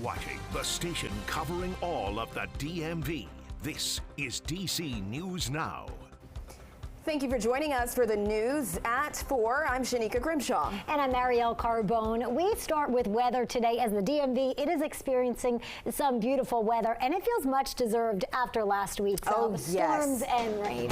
watching the station covering all of the DMV. This is DC News Now. Thank you for joining us for the news at 4. I'm Shanika Grimshaw. And I'm Marielle Carbone. We start with weather today as the DMV, it is experiencing some beautiful weather, and it feels much deserved after last week's storms and rain.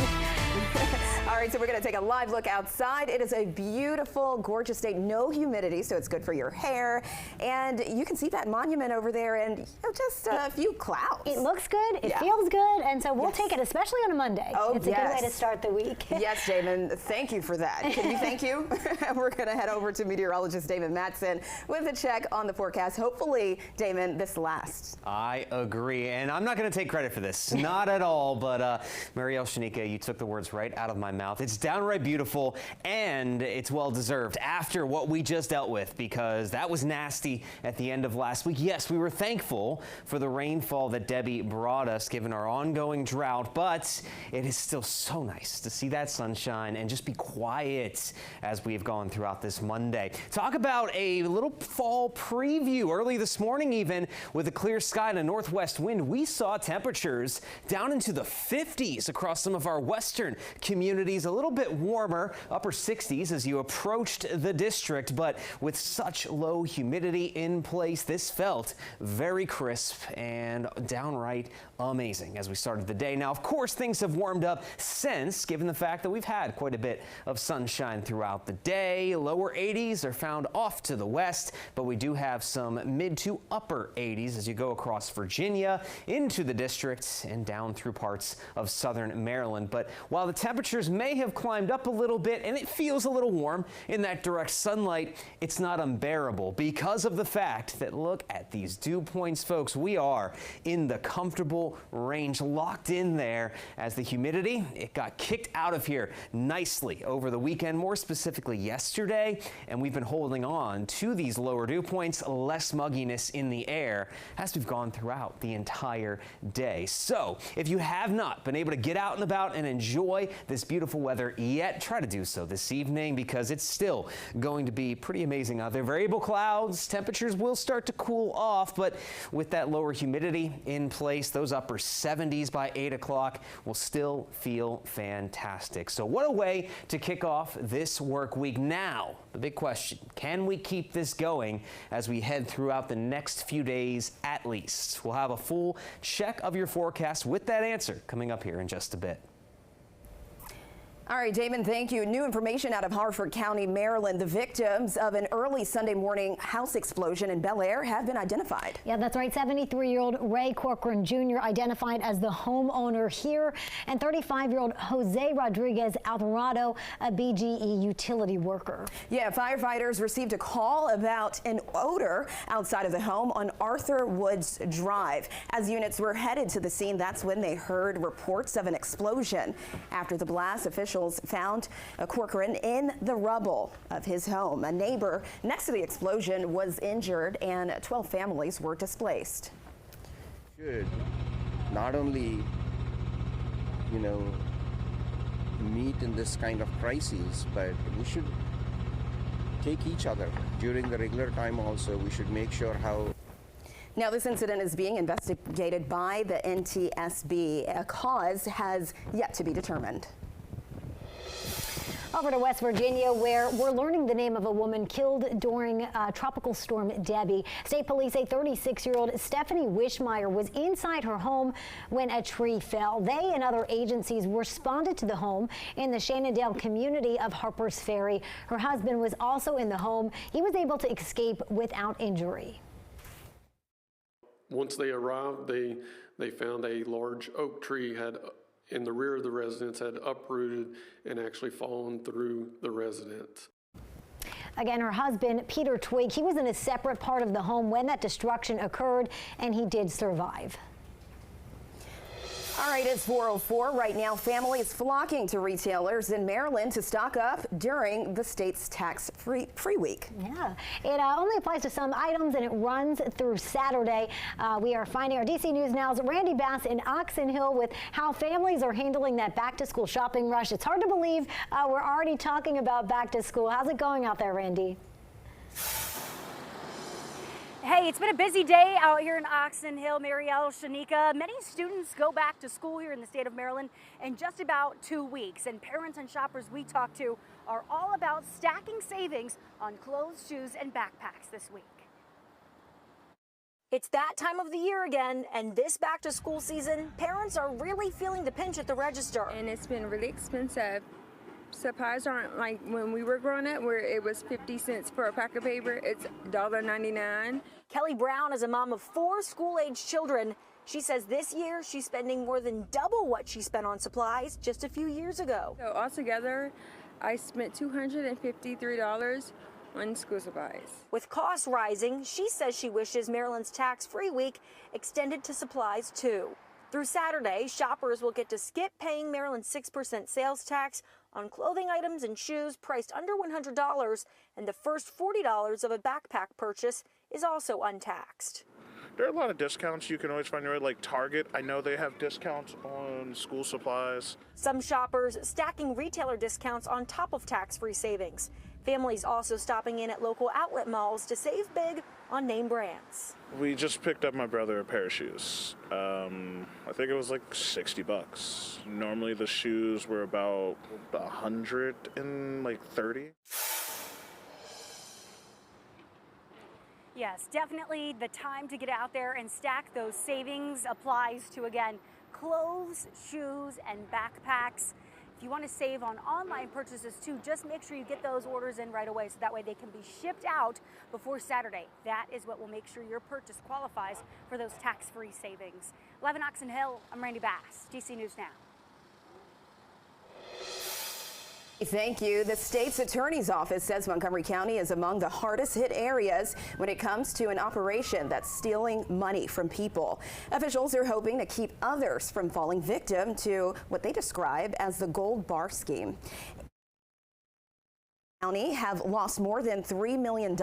All right, so we're going to take a live look outside. It is a beautiful, gorgeous day. No humidity, so it's good for your hair. And you can see that monument over there and just a few clouds. It looks good. It feels good. And so we'll take it, especially on a Monday. Oh, it's a good way to start the week. Yes, Damon, thank you for that. Can you thank you? We're going to head over to meteorologist Damon Matson with a check on the forecast. Hopefully, Damon, this lasts. I agree, and I'm not going to take credit for this, not at all, but Marielle, Shanika, you took the words right out of my mouth. It's downright beautiful, and it's well-deserved after what we just dealt with, because that was nasty at the end of last week. Yes, we were thankful for the rainfall that Debbie brought us, given our ongoing drought, but it is still so nice to see that sunshine and just be quiet as we've gone throughout this Monday. Talk about a little fall preview early this morning, even with a clear sky and a northwest wind. We saw temperatures down into the 50s across some of our western communities, a little bit warmer, upper 60s as you approached the district, but with such low humidity in place, this felt very crisp and downright amazing as we started the day. Now, of course, things have warmed up since, given the fact that we've had quite a bit of sunshine throughout the day. Lower 80s are found off to the west, but we do have some mid to upper 80s as you go across Virginia into the district and down through parts of southern Maryland. But while the temperatures may have climbed up a little bit and it feels a little warm in that direct sunlight, it's not unbearable because of the fact that, look at these dew points, folks. We are in the comfortable range, locked in there as the humidity, it got kicked out of here nicely over the weekend, more specifically yesterday, and we've been holding on to these lower dew points, less mugginess in the air as we've gone throughout the entire day. So if you have not been able to get out and about and enjoy this beautiful weather yet, try to do so this evening because it's still going to be pretty amazing out there. Variable clouds, temperatures will start to cool off, but with that lower humidity in place, those upper 70s by 8 o'clock will still feel fantastic. So what a way to kick off this work week. Now, the big question, can we keep this going as we head throughout the next few days at least? We'll have a full check of your forecast with that answer coming up here in just a bit. All right, Damon, thank you. New information out of Harford County, Maryland. The victims of an early Sunday morning house explosion in Bel Air have been identified. Yeah, that's right. 73-year-old Ray Corcoran Jr. identified as the homeowner here, and 35-year-old Jose Rodriguez Alvarado, a BGE utility worker. Yeah, firefighters received a call about an odor outside of the home on Arthur Woods Drive. As units were headed to the scene, that's when they heard reports of an explosion. After the blast, officials found Corcoran in the rubble of his home. A neighbor next to the explosion was injured and 12 families were displaced. Should not only, meet in this kind of crisis, but we should take each other during the regular time also. We should make sure how. Now, this incident is being investigated by the NTSB. A cause has yet to be determined. Over to West Virginia, where we're learning the name of a woman killed during Tropical Storm Debbie. State police say 36-year-old Stephanie Wishmeyer was inside her home when a tree fell. They and other agencies responded to the home in the Shenandoah community of Harpers Ferry. Her husband was also in the home. He was able to escape without injury. Once they arrived, they found a large oak tree in the rear of the residence had uprooted and actually fallen through the residence. Again, her husband, Peter Twig, he was in a separate part of the home when that destruction occurred, and he did survive. All right, it's 4:04 right now. Families flocking to retailers in Maryland to stock up during the state's tax-free week. Yeah, it only applies to some items and it runs through Saturday. We are finding our DC News Now's Randy Bass in Oxon Hill with how families are handling that back-to-school shopping rush. It's hard to believe we're already talking about back to school. How's it going out there, Randy? Hey, it's been a busy day out here in Oxon Hill, Marielle, Shanika. Many students go back to school here in the state of Maryland in just about 2 weeks. And parents and shoppers we talk to are all about stacking savings on clothes, shoes, and backpacks this week. It's that time of the year again, and this back to school season, parents are really feeling the pinch at the register. And it's been really expensive. Supplies aren't like when we were growing up where it was 50 cents for a pack of paper. It's $1.99. Kelly Brown is a mom of 4 school-age children. She says this year she's spending more than double what she spent on supplies just a few years ago. So altogether, I spent $253 on school supplies. With costs rising, she says she wishes Maryland's tax-free week extended to supplies too. Through Saturday, shoppers will get to skip paying Maryland's 6% sales tax on clothing items and shoes priced under $100, and the first $40 of a backpack purchase is also untaxed. There are a lot of discounts you can always find your way, like Target. I know they have discounts on school supplies. Some shoppers stacking retailer discounts on top of tax-free savings. Families also stopping in at local outlet malls to save big on name brands. We just picked up my brother a pair of shoes. I think it was like $60. Normally the shoes were about $130. Yes, definitely the time to get out there and stack those savings applies to, again, clothes, shoes, and backpacks. If you want to save on online purchases too, just make sure you get those orders in right away so that way they can be shipped out before Saturday. That is what will make sure your purchase qualifies for those tax-free savings. Live in Oxon Hill, I'm Randy Bass, DC News Now. Thank you. The state's attorney's office says Montgomery County is among the hardest hit areas when it comes to an operation that's stealing money from people. Officials are hoping to keep others from falling victim to what they describe as the gold bar scheme. County have lost more than $3 million.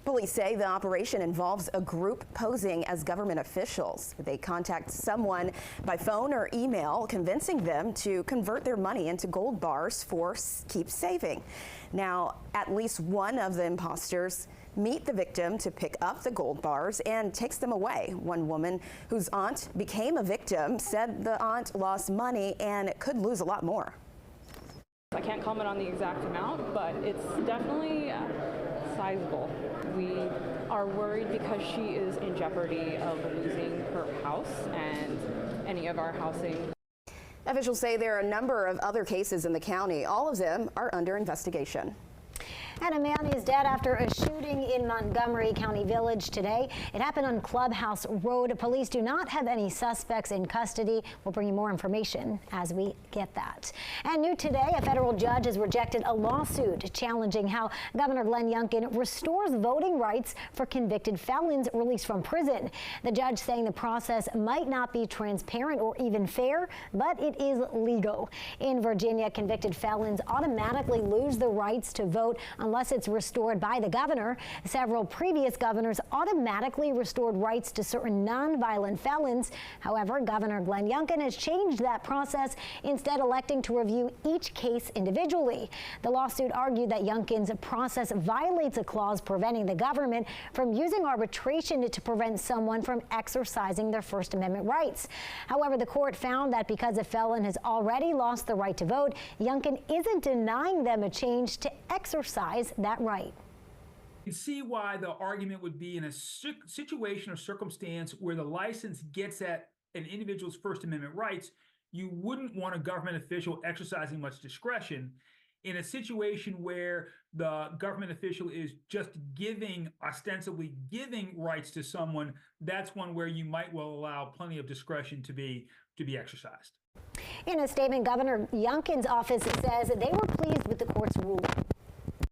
Police say the operation involves a group posing as government officials. They contact someone by phone or email, convincing them to convert their money into gold bars for Keep Saving. Now, at least one of the imposters meet the victim to pick up the gold bars and takes them away. One woman whose aunt became a victim said the aunt lost money and could lose a lot more. I can't comment on the exact amount, but it's definitely sizable. We are worried because she is in jeopardy of losing her house and any of our housing. Officials say there are a number of other cases in the county. All of them are under investigation. And a man is dead after a shooting in Montgomery County Village today. It happened on Clubhouse Road. Police do not have any suspects in custody. We'll bring you more information as we get that. And new today, a federal judge has rejected a lawsuit challenging how Governor Glenn Youngkin restores voting rights for convicted felons released from prison. The judge saying the process might not be transparent or even fair, but it is legal. In Virginia, convicted felons automatically lose the rights to vote unless it's restored by the governor. Several previous governors automatically restored rights to certain nonviolent felons. However, Governor Glenn Youngkin has changed that process, instead electing to review each case individually. The lawsuit argued that Youngkin's process violates a clause preventing the government from using arbitration to prevent someone from exercising their First Amendment rights. However, the court found that because a felon has already lost the right to vote, Youngkin isn't denying them a change to exercise that right. You can see why the argument would be in a situation or circumstance where the license gets at an individual's First Amendment rights, you wouldn't want a government official exercising much discretion. In a situation where the government official is just ostensibly giving rights to someone, that's one where you might well allow plenty of discretion to be exercised. In a statement, Governor Youngkin's office says they were pleased with the court's ruling.